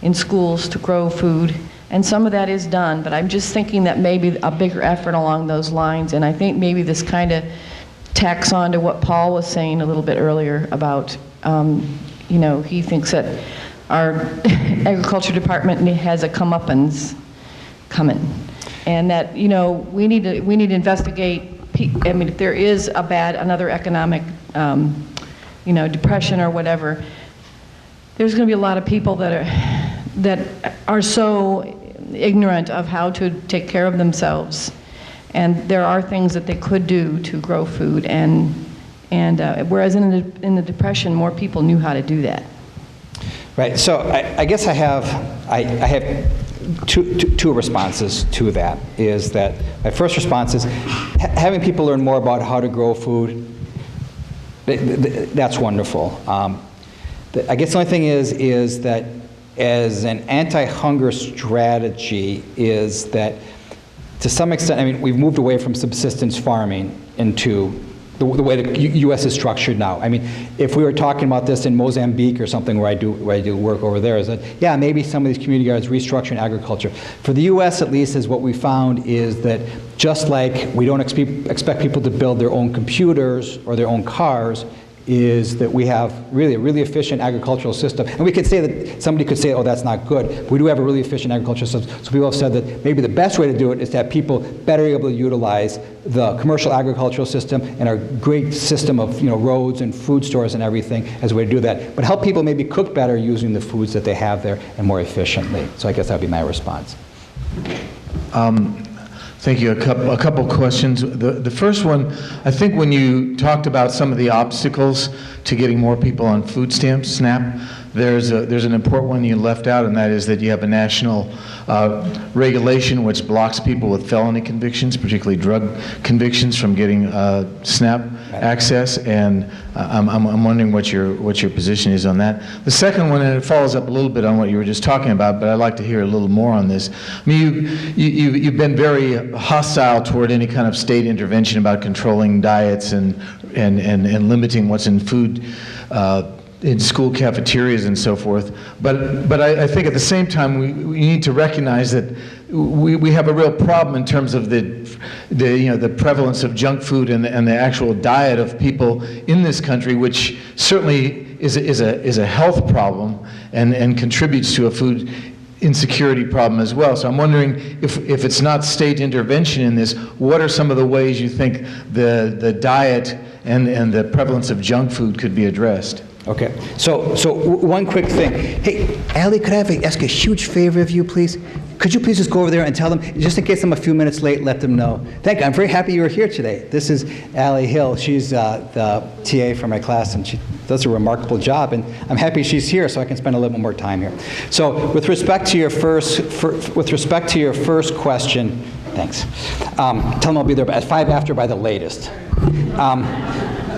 in schools to grow food. And some of that is done, but I'm just thinking that maybe a bigger effort along those lines, and I think maybe this kind of tacks on to what Paul was saying a little bit earlier about you know, he thinks that our agriculture department has a comeuppance coming, and that, you know, we need to investigate. I mean, if there is another economic, you know, depression or whatever, there's going to be a lot of people that are so ignorant of how to take care of themselves, and there are things that they could do to grow food, and whereas in the Depression, more people knew how to do that. Right. So I guess I have two responses to that. Is that my first response is having people learn more about how to grow food. That's wonderful. I guess the only thing is that as an anti-hunger strategy is that to some extent, I mean, we've moved away from subsistence farming into the way the U.S. is structured now. I mean, if we were talking about this in Mozambique or something where I do work over there, is that, yeah, maybe some of these community gardens restructuring agriculture. For the U.S. at least, is what we found is that just like we don't expect people to build their own computers or their own cars, is that we have really a really efficient agricultural system. And we could say that, somebody could say, oh, that's not good. But we do have a really efficient agricultural system. So people have said that maybe the best way to do it is to have people better able to utilize the commercial agricultural system and our great system of, you know, roads and food stores and everything as a way to do that. But help people maybe cook better using the foods that they have there and more efficiently. So I guess that would be my response. Thank you. A couple questions. The first one, I think when you talked about some of the obstacles to getting more people on food stamps, SNAP, there's an important one you left out, and that is that you have a national regulation which blocks people with felony convictions, particularly drug convictions, from getting SNAP access. And I'm wondering what your position is on that. The second one, and it follows up a little bit on what you were just talking about, but I'd like to hear a little more on this. I mean, you've been very hostile toward any kind of state intervention about controlling diets and limiting what's in food in school cafeterias and so forth. But I think at the same time we need to recognize that we have a real problem in terms of the prevalence of junk food and the actual diet of people in this country, which certainly is a health problem and contributes to a food insecurity problem as well. So I'm wondering if it's not state intervention in this, what are some of the ways you think the diet and the prevalence of junk food could be addressed? Okay, so one quick thing. Hey, Allie, could I ask a huge favor of you, please? Could you please just go over there and tell them, just in case I'm a few minutes late, let them know. Thank you. I'm very happy you were here today. This is Allie Hill. She's the TA for my class, and she does a remarkable job, and I'm happy she's here so I can spend a little bit more time here. So with respect to your first question, thanks. Tell them I'll be there at 5 after by the latest.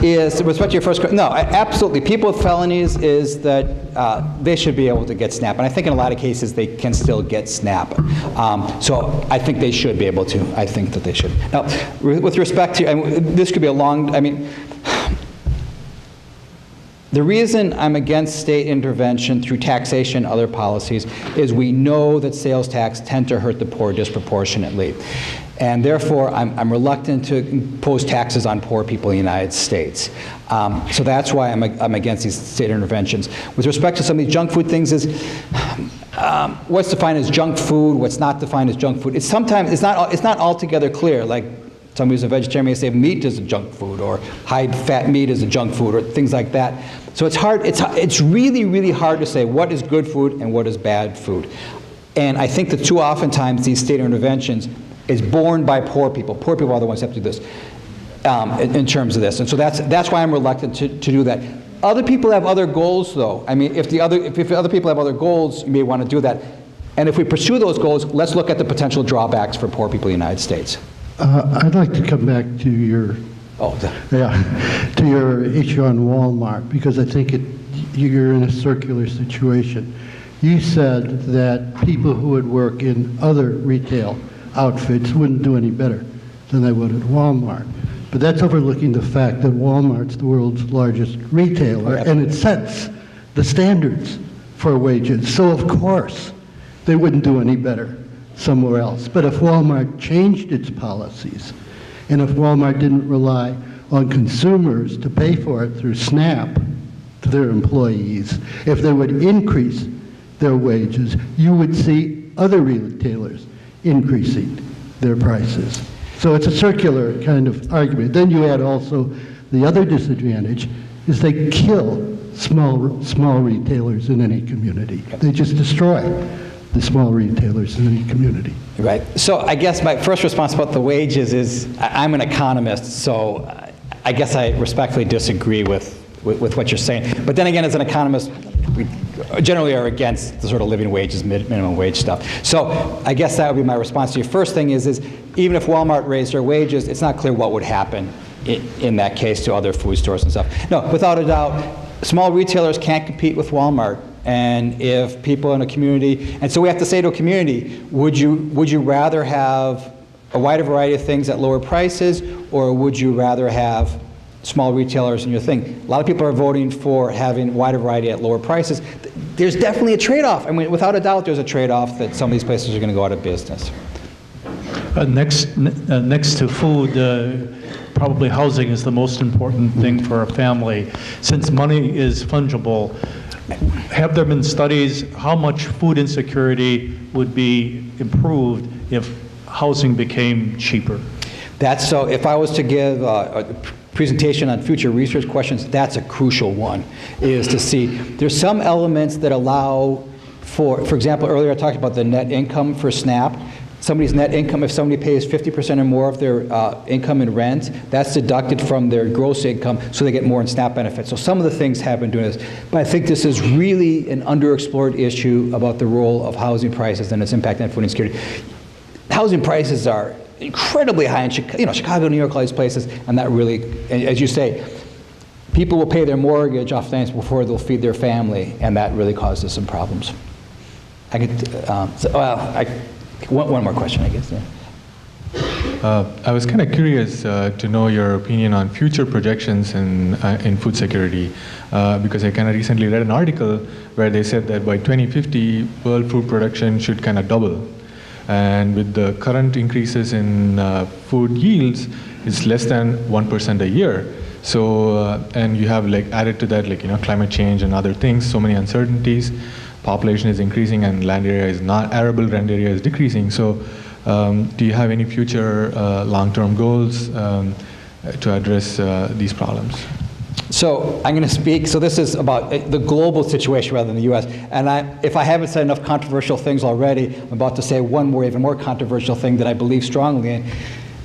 With respect to your first question, no, absolutely. People with felonies is that they should be able to get SNAP. And I think in a lot of cases they can still get SNAP. So I think they should be able to. I think that they should. Now, with respect to, this could be a long, the reason I'm against state intervention through taxation and other policies is we know that sales tax tend to hurt the poor disproportionately. And therefore, I'm reluctant to impose taxes on poor people in the United States. So that's why I'm against these state interventions. With respect to some of these junk food things is, what's defined as junk food, what's not defined as junk food. It's not altogether clear. Like somebody who's a vegetarian may say meat is a junk food, or high-fat meat is a junk food, or things like that. So it's hard. It's really, really hard to say what is good food and what is bad food. And I think that too oftentimes these state interventions is borne by poor people. Poor people are the ones who have to do this in terms of this. And so that's why I'm reluctant to do that. Other people have other goals, though. If other people have other goals, you may want to do that. And if we pursue those goals, let's look at the potential drawbacks for poor people in the United States. I'd like to come back to your to your issue on Walmart, because I think you're in a circular situation. You said that people who would work in other retail outfits wouldn't do any better than they would at Walmart. But that's overlooking the fact that Walmart's the world's largest retailer, and it sets the standards for wages. So of course, they wouldn't do any better somewhere else. But if Walmart changed its policies, and if Walmart didn't rely on consumers to pay for it through SNAP to their employees, if they would increase their wages, you would see other retailers increasing their prices. So it's a circular kind of argument. Then you add also the other disadvantage is they kill small retailers in any community. They just destroy the small retailers in any community. Right. So I guess my first response about the wages is I'm an economist, so I guess I respectfully disagree with what you're saying. But then again, as an economist, we generally are against the sort of living wages, minimum wage stuff. So I guess that would be my response to your first thing is even if Walmart raised their wages, it's not clear what would happen in that case to other food stores and stuff. No, without a doubt, small retailers can't compete with Walmart. And if people in a community, and so we have to say to a community, would you rather have a wider variety of things at lower prices, or would you rather have small retailers in your thing? A lot of people are voting for having a wider variety at lower prices. There's definitely a trade-off. Without a doubt, there's a trade-off that some of these places are going to go out of business. Next to food, probably housing is the most important thing for a family. Since money is fungible, have there been studies how much food insecurity would be improved if housing became cheaper? That's so. If I was to give a presentation on future research questions, that's a crucial one, is to see there's some elements that allow for example, earlier I talked about the net income for SNAP. Somebody's net income, if somebody pays 50% or more of their income in rent, that's deducted from their gross income, so they get more in SNAP benefits. So some of the things have been doing this. But I think this is really an underexplored issue about the role of housing prices and its impact on food insecurity. Housing prices are incredibly high in Chicago, New York, all these places, and that really, as you say, people will pay their mortgage off things before they'll feed their family, and that really causes some problems. One more question, I guess. Yeah. I was kind of curious to know your opinion on future projections in food security, because I kind of recently read an article where they said that by 2050, world food production should kind of double. And with the current increases in food yields, it's less than 1% a year. So, and you have added to that climate change and other things, so many uncertainties. Population is increasing and land area is not, arable land area is decreasing. So do you have any future long-term goals to address these problems? So I'm going to speak, so this is about the global situation rather than the U.S. And if I haven't said enough controversial things already, I'm about to say one more, even more controversial thing that I believe strongly in.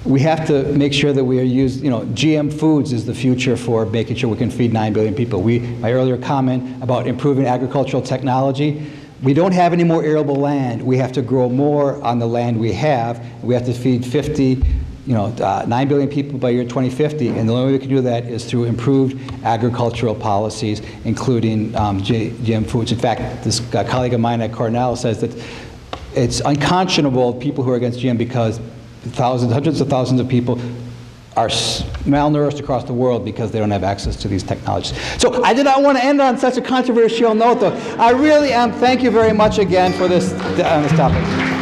We have to make sure that we are using, GM foods is the future for making sure we can feed 9 billion people. My earlier comment about improving agricultural technology, we don't have any more arable land. We have to grow more on the land we have. We have to feed 9 billion people by year 2050, and the only way we can do that is through improved agricultural policies, including GM foods. In fact, this colleague of mine at Cornell says that it's unconscionable people who are against GM because hundreds of thousands of people are malnourished across the world because they don't have access to these technologies. So I did not want to end on such a controversial note, though. I really am. Thank you very much again for this on this topic.